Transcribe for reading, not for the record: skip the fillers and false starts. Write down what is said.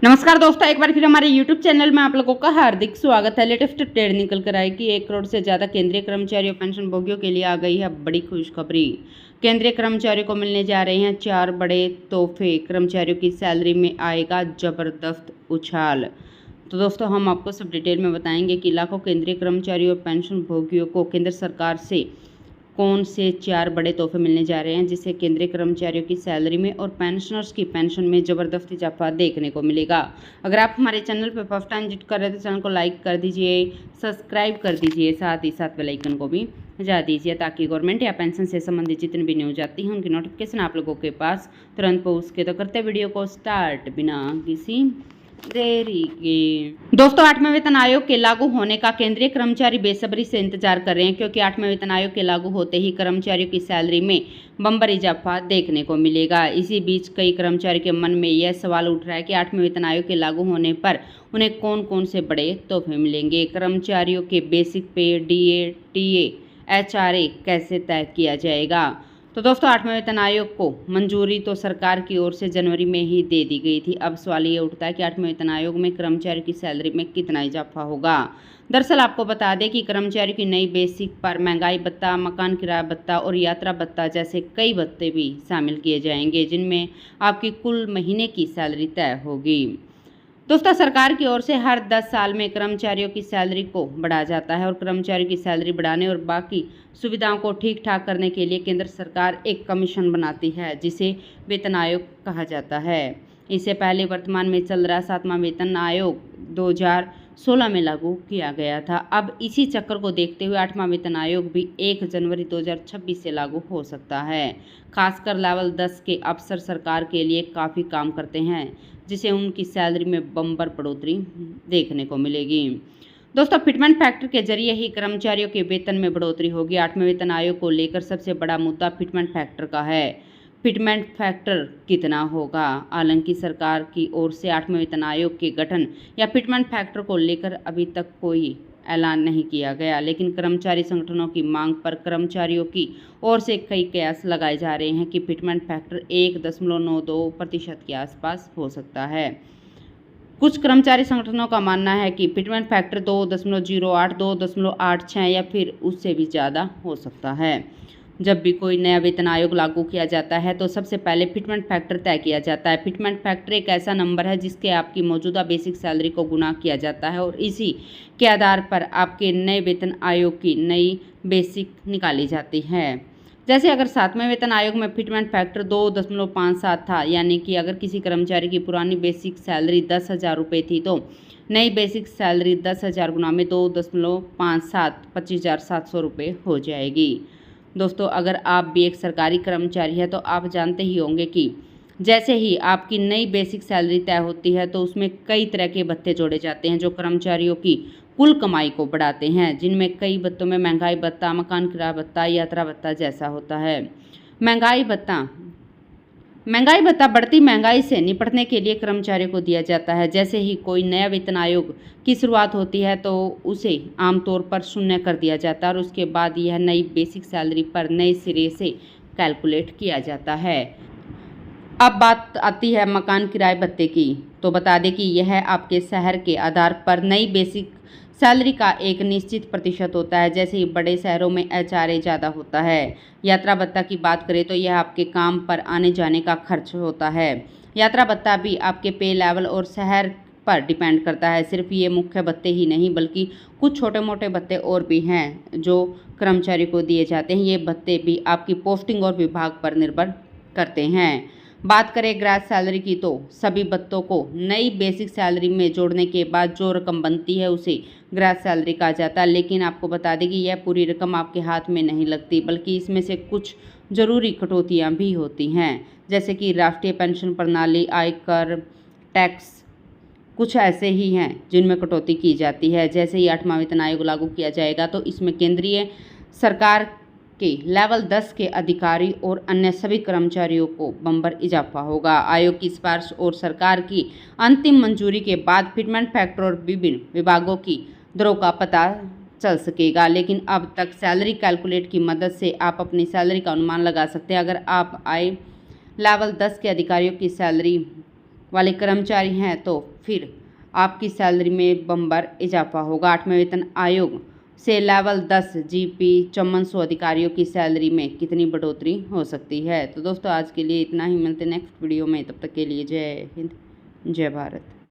नमस्कार दोस्तों, एक बार फिर हमारे YouTube चैनल में आप लोगों का हार्दिक स्वागत है। लेटेस्ट अपडेट निकल कर आई कि 1 करोड़ से ज़्यादा केंद्रीय कर्मचारियों पेंशन भोगियों के लिए आ गई है बड़ी खुशखबरी। केंद्रीय कर्मचारियों को मिलने जा रहे हैं 4 बड़े तोहफे। कर्मचारियों की सैलरी में आएगा जबरदस्त उछाल। तो दोस्तों, हम आपको सब डिटेल में बताएंगे कि लाखों केंद्रीय कर्मचारियों और पेंशन भोगियों को केंद्र सरकार से कौन से 4 बड़े तोहफे मिलने जा रहे हैं, जिससे केंद्रीय कर्मचारियों की सैलरी में और पेंशनर्स की पेंशन में ज़बरदस्त इजाफा देखने को मिलेगा। अगर आप हमारे चैनल पर फर्स्ट टाइम विजिट कर रहे हैं तो चैनल को लाइक कर दीजिए, सब्सक्राइब कर दीजिए, साथ ही साथ बेल आइकन को भी बजा दीजिए ताकि गवर्नमेंट या पेंशन से संबंधित जितनी भी न्यूज आती हैं उनकी नोटिफिकेशन आप लोगों के पास तुरंत पहुँच के। तो करते वीडियो को स्टार्ट बिना किसी देरी के। दोस्तों, 8वें वेतन आयोग के लागू होने का केंद्रीय कर्मचारी बेसब्री से इंतजार कर रहे हैं, क्योंकि 8वें वेतन आयोग के लागू होते ही कर्मचारियों की सैलरी में बम्पर इजाफा देखने को मिलेगा। इसी बीच कई कर्मचारी के मन में यह सवाल उठ रहा है कि 8वें वेतन आयोग के लागू होने पर उन्हें कौन कौन से बड़े तोहफे मिलेंगे। कर्मचारियों के बेसिक पे, डीए, टीए, एचआरए कैसे तय किया जाएगा। तो दोस्तों, 8वें वेतन आयोग को मंजूरी तो सरकार की ओर से जनवरी में ही दे दी गई थी। अब सवाल ये उठता है कि 8वें वेतन आयोग में कर्मचारियों की सैलरी में कितना इजाफा होगा। दरअसल आपको बता दें कि कर्मचारियों की नई बेसिक पर महंगाई भत्ता, मकान किराया भत्ता और यात्रा भत्ता जैसे कई भत्ते भी शामिल किए जाएंगे, जिनमें आपकी कुल महीने की सैलरी तय होगी। दोस्तों, सरकार की ओर से हर 10 साल में कर्मचारियों की सैलरी को बढ़ाया जाता है और कर्मचारियों की सैलरी बढ़ाने और बाकी सुविधाओं को ठीक ठाक करने के लिए केंद्र सरकार एक कमीशन बनाती है, जिसे वेतन आयोग कहा जाता है। इससे पहले वर्तमान में चल रहा 7वां वेतन आयोग 2016 में लागू किया गया था। अब इसी चक्कर को देखते हुए 8वां वेतन आयोग भी 1 जनवरी 2026 से लागू हो सकता है। खासकर लेवल 10 के अफसर सरकार के लिए काफ़ी काम करते हैं, जिसे उनकी सैलरी में बम्पर बढ़ोतरी देखने को मिलेगी। दोस्तों, फिटमेंट फैक्टर के जरिए ही कर्मचारियों के वेतन में बढ़ोतरी होगी। 8वें वेतन आयोग को लेकर सबसे बड़ा मुद्दा फिटमेंट फैक्टर का है। फिटमेंट फैक्टर कितना होगा। हालांकि सरकार की ओर से 8वें वेतन आयोग के गठन या फिटमेंट फैक्टर को लेकर अभी तक कोई ऐलान नहीं किया गया, लेकिन कर्मचारी संगठनों की मांग पर कर्मचारियों की ओर से कई कयास लगाए जा रहे हैं कि फिटमेंट फैक्टर 1.92% के आसपास हो सकता है। कुछ कर्मचारी संगठनों का मानना है कि फिटमेंट फैक्टर 2.08, 2.86 या फिर उससे भी ज़्यादा हो सकता है। जब भी कोई नया वेतन आयोग लागू किया जाता है तो सबसे पहले फिटमेंट फैक्टर तय किया जाता है। फिटमेंट फैक्टर एक ऐसा नंबर है जिसके आपकी मौजूदा बेसिक सैलरी को गुणा किया जाता है और इसी के आधार पर आपके नए वेतन आयोग की नई बेसिक निकाली जाती है। जैसे अगर 7वें वेतन आयोग में फिटमेंट फैक्टर 2.57 था, यानी कि अगर किसी कर्मचारी की पुरानी बेसिक सैलरी 10,000 रुपये थी तो नई बेसिक सैलरी 10,000 गुना में 2.57 25,700 रुपये हो जाएगी। दोस्तों, अगर आप भी एक सरकारी कर्मचारी है तो आप जानते ही होंगे कि जैसे ही आपकी नई बेसिक सैलरी तय होती है तो उसमें कई तरह के भत्ते जोड़े जाते हैं जो कर्मचारियों की कुल कमाई को बढ़ाते हैं, जिनमें कई भत्तों में महंगाई भत्ता, मकान किराया भत्ता, यात्रा भत्ता जैसा होता है। महंगाई भत्ता बढ़ती महंगाई से निपटने के लिए कर्मचारियों को दिया जाता है। जैसे ही कोई नया वेतन आयोग की शुरुआत होती है तो उसे आमतौर पर शून्य कर दिया जाता है और उसके बाद यह नई बेसिक सैलरी पर नए सिरे से कैलकुलेट किया जाता है। अब बात आती है मकान किराए भत्ते की। तो बता दें कि यह आपके शहर के आधार पर नई बेसिक सैलरी का एक निश्चित प्रतिशत होता है। जैसे ही बड़े शहरों में एचआरए ज़्यादा होता है। यात्रा भत्ता की बात करें तो यह आपके काम पर आने जाने का खर्च होता है। यात्रा भत्ता भी आपके पे लेवल और शहर पर डिपेंड करता है। सिर्फ ये मुख्य भत्ते ही नहीं बल्कि कुछ छोटे मोटे भत्ते और भी हैं जो कर्मचारी को दिए जाते हैं। ये भत्ते भी आपकी पोस्टिंग और विभाग पर निर्भर करते हैं। बात करें ग्रैस सैलरी की तो सभी भत्तों को नई बेसिक सैलरी में जोड़ने के बाद जो रकम बनती है उसे ग्रैस सैलरी कहा जाता है। लेकिन आपको बता दें कि यह पूरी रकम आपके हाथ में नहीं लगती, बल्कि इसमें से कुछ जरूरी कटौतियां भी होती हैं, जैसे कि राष्ट्रीय पेंशन प्रणाली, आयकर, टैक्स कुछ ऐसे ही हैं जिनमें कटौती की जाती है। जैसे ही 8वां वेतन आयोग लागू किया जाएगा तो इसमें केंद्रीय सरकार के लेवल 10 के अधिकारी और अन्य सभी कर्मचारियों को बम्पर इजाफा होगा। आयोग की सिफारिश और सरकार की अंतिम मंजूरी के बाद फिटमेंट फैक्टर और विभिन्न विभागों की दरों का पता चल सकेगा। लेकिन अब तक सैलरी कैलकुलेट की मदद से आप अपनी सैलरी का अनुमान लगा सकते हैं। अगर आप आए लेवल 10 के अधिकारियों की सैलरी वाले कर्मचारी हैं तो फिर आपकी सैलरी में बम्पर इजाफा होगा। 8वें वेतन आयोग से लेवल 10 जीपी 5400 अधिकारियों की सैलरी में कितनी बढ़ोतरी हो सकती है। तो दोस्तों आज के लिए इतना ही, मिलते हैं नेक्स्ट वीडियो में, तब तक के लिए जय हिंद जय भारत।